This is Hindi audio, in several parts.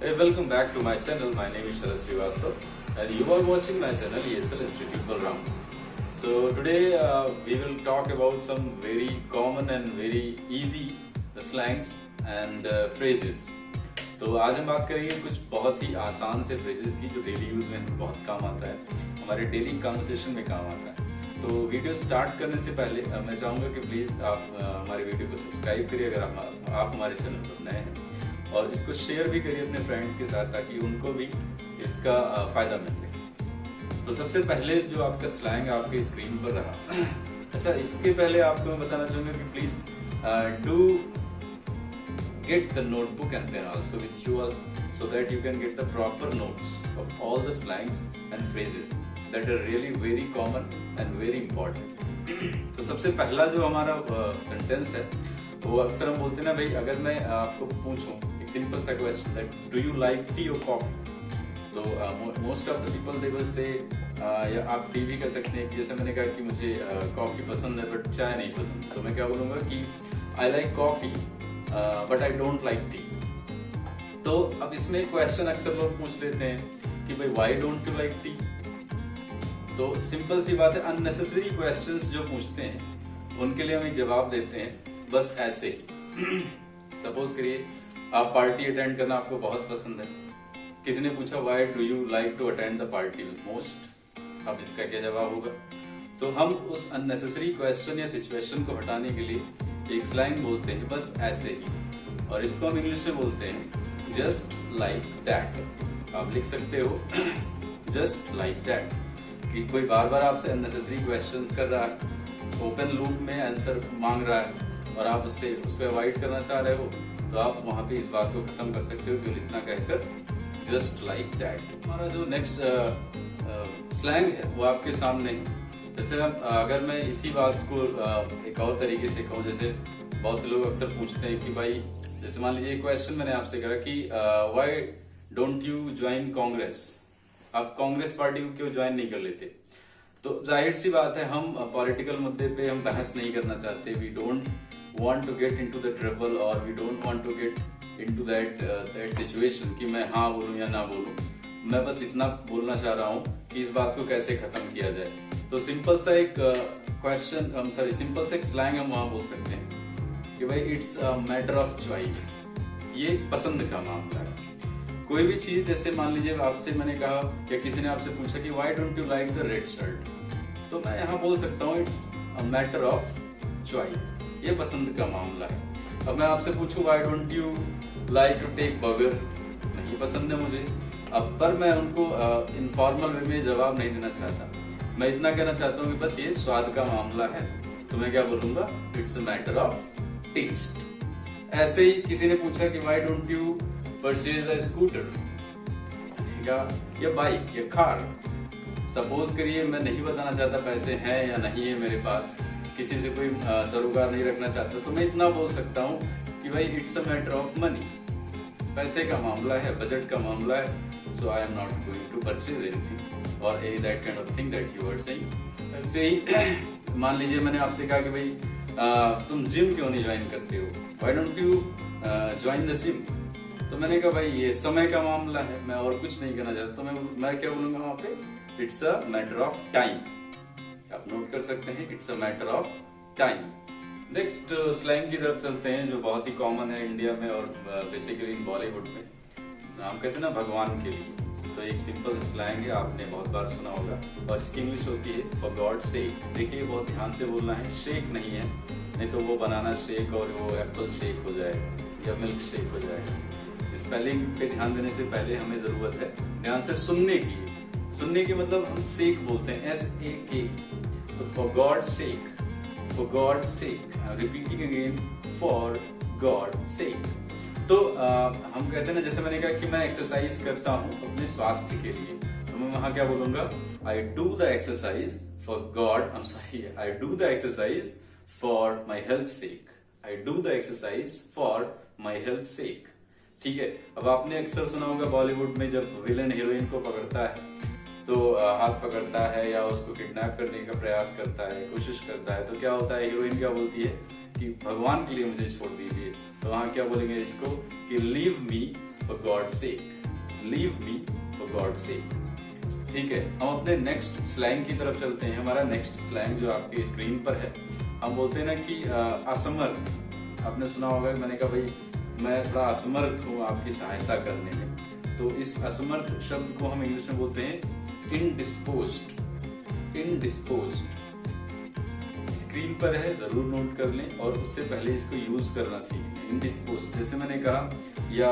Hey, welcome back to my channel. My name is Sharad Srivastava and you are watching my channel ESL Institute Balram. So today we will talk about some very common and very easy slangs and phrases. तो आज हम बात करेंगे कुछ बहुत ही आसान से फ्रेजेस की जो डेली यूज में हमें बहुत काम आता है, हमारे डेली कन्वर्सेशन में काम आता है। तो वीडियो स्टार्ट करने से पहले मैं चाहूँगा कि प्लीज़ आप हमारे वीडियो को सब्सक्राइब करिए अगर आप हमारे चैनल पर नए हैं, और इसको शेयर भी करिए अपने फ्रेंड्स के साथ ताकि उनको भी इसका फ़ायदा मिल सके। तो सबसे पहले जो आपका स्लैंग आपके स्क्रीन पर रहा अच्छा, इसके पहले आपको मैं बताना चाहूँगा कि please do get the notebook and pen also with you all, so that you can get the proper notes of all the slangs and phrases that are really very common and very important. तो सबसे पहला जो हमारा सेंटेंस है वो अक्सर हम बोलते हैं ना भाई, अगर मैं आपको पूछूं एक सिंपल सा question that do you like T और कॉफी, तो most of the people they will say, या आप टी भी कर सकते हैं कि जैसे मैंने कहा कि मुझे कॉफी पसंद है बट चाय नहीं पसंद, तो मैं क्या बोलूँगा कि I like coffee but I don't like T. तो अब इसमें क्वेश्चन अक्सर लोग पूछ लेते हैं कि भाई why don't you like T. तो सिंपल सी बात है, अननेसेसरी क्वेश्चंस जो पूछते हैं उनके लिए हम एक जवाब देते हैं बस ऐसे ही। सपोज करिए आप पार्टी अटेंड करना आपको बहुत पसंद है, किसी ने पूछा why do you like to attend the party most, अब इसका क्या जवाब होगा? तो हम उस अननेसेसरी क्वेश्चन या सिचुएशन को हटाने के लिए एक स्लैंग बोलते हैं बस ऐसे ही, और इसको हम इंग्लिश में बोलते हैं जस्ट लाइक दैट। आप लिख सकते हो जस्ट लाइक दैट, कि कोई बार बार आपसे अननेसेसरी क्वेश्चंस कर रहा है, ओपन लूप में आंसर मांग रहा है और आप उसको अवॉइड करना चाह रहे हो, तो आप वहां पे इस बात को खत्म कर सकते हो कि इतना कहकर जस्ट लाइक दैट। हमारा जो नेक्स्ट स्लैंग है वो आपके सामने है। जैसे अगर मैं इसी बात को एक और तरीके से कहूँ, जैसे बहुत से लोग अक्सर पूछते हैं कि भाई, जैसे मान लीजिए क्वेश्चन मैंने आपसे करा कि why don't you join Congress, आप कांग्रेस पार्टी को क्यों ज्वाइन नहीं कर लेते? तो जाहिर सी बात है, हम पॉलिटिकल मुद्दे पे हम बहस नहीं करना चाहते। We don't want to get into the trouble, और we don't want to get into that situation कि मैं हाँ बोलूं या ना बोलूं। मैं बस इतना बोलना चाह रहा हूं कि इस बात को कैसे खत्म किया जाए। तो सिंपल सा एक सिंपल सा एक स्लैंग हम वहां बोल सकते हैं कि भाई it's a matter of choice, ये पसंद का मामला है। कोई भी चीज, जैसे मान लीजिए आपसे मैंने कहा या किसी ने आपसे पूछा कि why don't you like the red shirt, तो मैं यहाँ बोल सकता हूँ it's a matter of choice, ये पसंद का मामला है। अब मैं आपसे पूछूं why don't you like to take burger, नहीं पसंद है मुझे। अब पर मैं उनको इनफॉर्मल वे में जवाब नहीं देना चाहता, मैं इतना कहना चाहता हूँ कि बस ये स्वाद का मामला है, तो मैं क्या बोलूंगा, it's a matter of taste. ऐसे ही किसी ने पूछा कि why don't you purchase a scooter या बाइक या कार, सपोज करिए मैं नहीं बताना चाहता पैसे हैं या नहीं है मेरे पास, किसी से कोई सरोकार नहीं रखना चाहता, तो मैं इतना बोल सकता हूँ कि भाई it's a matter of money, पैसे का मामला है, बजट का मामला है, so I am not going to purchase anything or any that kind of thing that you are saying। ऐसे ही मान लीजिए मैंने आपसे कहा कि भाई तुम जिम क्यों नहीं ज्वाइन करते हो, why don't you join the gym, तो मैंने कहा भाई ये समय का मामला है, मैं और कुछ नहीं करना चाहता, तो मैं क्या बोलूंगा वहां पे, it's a matter of time. आप नोट कर सकते हैं, it's a matter of time. Next slang की तरफ चलते हैं जो बहुत ही कॉमन है इंडिया में और बेसिकली इन बॉलीवुड में। हम कहते हैं ना भगवान के लिए, तो एक सिंपल स्लैंग है, आपने बहुत बार सुना होगा, और इसकी इंग्लिश होती है फॉर गॉड सेक। देखिए बहुत ध्यान से बोलना है, शेक नहीं है, नहीं तो वो बनाना शेक और वो एप्पल शेक हो जाएगा या मिल्क शेक हो जाएगा। स्पेलिंग पे ध्यान देने से पहले हमें जरूरत है ध्यान से सुनने की। सुनने के मतलब हम सेक बोलते हैं, SAK, तो for God sake, for God sake, repeating again, for God sake. तो हम कहते हैं ना, जैसे मैंने कहा कि मैं एक्सरसाइज करता हूँ अपने स्वास्थ्य के लिए, तो मैं वहां क्या बोलूंगा, I do the exercise for God, I do the exercise for my health sake, I do the exercise for my health sake. ठीक है। अब आपने अक्सर सुना होगा बॉलीवुड में जब विलेन हीरोइन को पकड़ता है तो हाथ पकड़ता है या उसको किडनैप करने का प्रयास करता है, कोशिश करता है, तो क्या होता है, हीरोइन क्या बोलती है कि भगवान के लिए मुझे छोड़ दीजिए। तो वहां क्या बोलेंगे इसको कि leave me for God sake, leave me for God sake. ठीक है, हम अपने नेक्स्ट स्लैंग की तरफ चलते हैं। हमारा नेक्स्ट स्लैंग जो आपकी स्क्रीन पर है, हम बोलते हैं ना कि असमर्थ। आपने सुना होगा, मैंने कहा भाई मैं थोड़ा असमर्थ हूँ आपकी सहायता करने में। तो इस असमर्थ शब्द को हम इंग्लिश में बोलते हैं इनडिस्पोज्ड। इनडिस्पोज्ड स्क्रीन पर है, जरूर नोट कर लें और उससे पहले इसको यूज करना सीख लें। इनडिस्पोज्ड, जैसे मैंने कहा या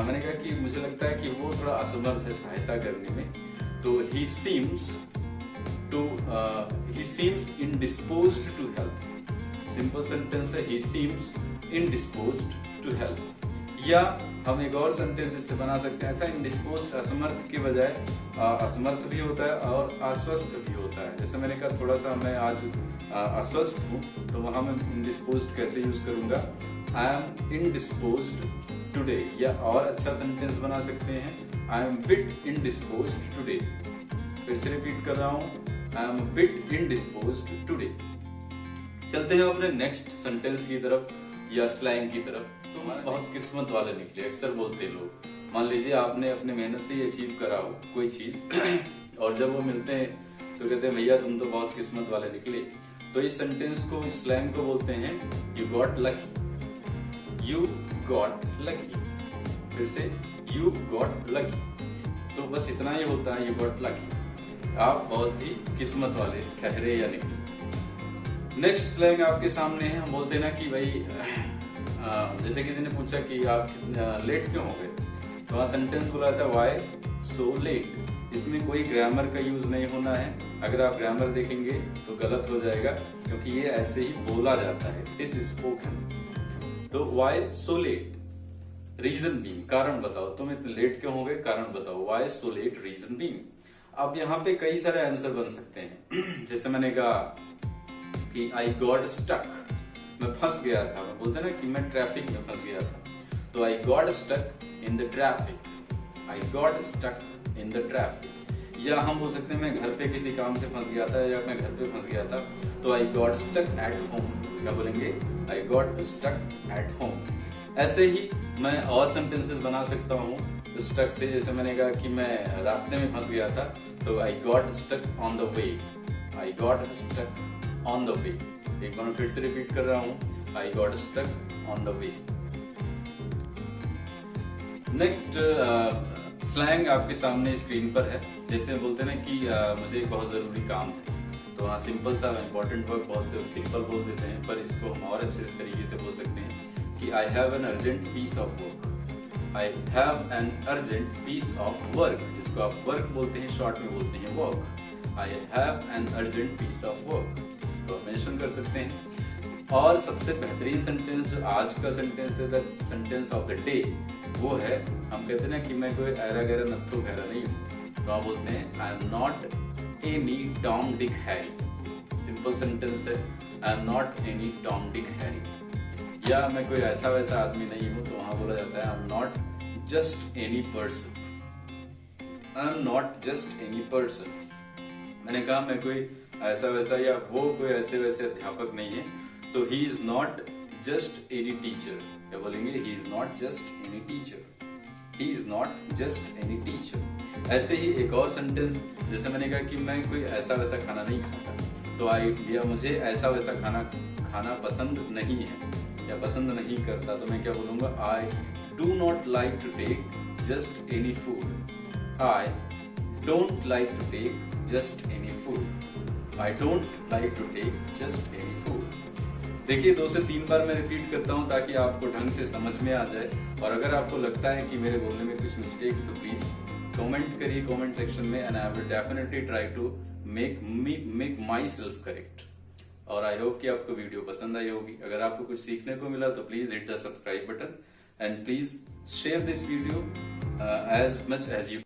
मैंने कहा कि मुझे लगता है कि वो थोड़ा असमर्थ है सहायता करने में, तो he seems indisposed to help। Simple sentence है, he seems indisposed to help। या हम एक और सेंटेंस इससे बना सकते हैं, अच्छा इंडिस्पोज्ड असमर्थ के बजाय असमर्थ भी होता है और अस्वस्थ भी होता है। जैसे मैंने कहा थोड़ा सा मैं आज अस्वस्थ हूँ, तो वहां मैं इंडिस्पोज्ड कैसे यूज करूंगा, आई एम इंडिस्पोज्ड टुडे। या और अच्छा सेंटेंस बना सकते हैं, आई एम बिट इंडिस्पोज्ड टुडे। फिर से रिपीट कर रहा हूं, आई एम बिट इंडिस्पोज्ड टुडे। चलते हैं अपने नेक्स्ट सेंटेंस की तरफ या स्लैंग की तरफ। तुम बहुत किस्मत वाले निकले, अक्सर बोलते लोग। मान लीजिए आपने अपने मेहनत से ही अचीव करा हो कोई चीज और जब वो मिलते हैं तो कहते हैं भैया तुम तो बहुत किस्मत वाले निकले। तो इस सेंटेंस को, इस स्लैंग को बोलते हैं you got lucky. You got lucky. फिर से यू गॉट लकी। तो बस इतना ही होता है, यू गॉट लकी, आप बहुत ही किस्मत वाले ठहरे या निकले। नेक्स्ट स्लैंग आपके सामने है, हम बोलते हैं ना कि भाई जैसे किसी ने पूछा कि आप लेट क्यों हो गए, तो वहां सेंटेंस बोला था व्हाई सो लेट। इसमें कोई ग्रामर का यूज नहीं होना है। अगर आप ग्रामर देखेंगे तो गलत हो जाएगा, क्योंकि ये ऐसे ही बोला जाता है, इट इज स्पोकन। तो why so late, reason being, कारण बताओ, तुम इतने लेट क्यों हो गए, कारण बताओ, why so late, reason being. अब यहाँ पे कई सारे आंसर बन सकते हैं। जैसे मैंने कहा कि आई गॉट स्टक, मैं फंस गया था। मैं बोलते ना कि मैं ट्रैफिक में फंस गया था, तो I got stuck in the traffic. I got stuck in the traffic. या हम बोल सकते हैं मैं घर पे किसी काम से फंस गया था, या मैं घर पे फंस गया था, तो I got stuck at home. क्या बोलेंगे, I got stuck at home. ऐसे ही मैं और सेंटेंसेस बना सकता हूँ स्टक से। जैसे मैंने कहा कि मैं रास्ते में फंस गया था, तो I got stuck on the way. I got stuck on the way. एक बार फिर से रिपीट कर रहा हूँ, I got stuck on the way. Next slang आपके सामने स्क्रीन पर है। जैसे बोलते हैं ना कि मुझे एक बहुत जरूरी काम है, तो वहाँ सिंपल सा इंपॉर्टेंट वर्क बहुत से सिंपल बोल देते हैं, पर इसको हम और अच्छे तरीके से बोल सकते हैं कि I have an urgent piece of work. I have an urgent piece of work, जिसको आप वर्क बोलते हैं, शॉर्ट में बोलते हैं work. I have an urgent piece of work, इसको आप मेंशन कर सकते हैं। और सबसे बेहतरीन सेंटेंस जो आज का सेंटेंस है, the sentence of the day, वो है, हम कहते हैं ना कि मैं कोई ऐरा गैरा नत्थु खैरा नहीं हूँ, तो आप बोलते हैं I am not any Tom Dick Harry. Simple sentence है, I am not any Tom Dick Harry. या मैं कोई ऐसा वैसा आदमी नहीं हूं, तो वहां बोला जाता है I am not just any person. I am not just any person. मैंने कहा मैं कोई ऐसा वैसा या वो कोई ऐसे वैसे अध्यापक नहीं है, तो he is not just any teacher. क्या बोलेंगे, he is not just any teacher. He is not just any teacher. ऐसे ही एक और सेंटेंस, जैसे मैंने कहा कि मैं कोई ऐसा वैसा खाना नहीं खाता, तो या मुझे ऐसा वैसा खाना पसंद नहीं है या पसंद नहीं करता, तो मैं क्या बोलूंगा, I do not like to take just any food. I don't like to take just any food. I don't like to take just any food. देखिए 2 से 3 बार मैं रिपीट करता हूं ताकि आपको ढंग से समझ में आ जाए। और अगर आपको लगता है कि मेरे बोलने में कुछ मिस्टेक है, तो प्लीज कमेंट करिए कमेंट सेक्शन में, and I will definitely try to make myself correct. और आई होप कि आपको वीडियो पसंद आई होगी। अगर आपको कुछ सीखने को मिला तो please hit the subscribe button and please share this video as much as you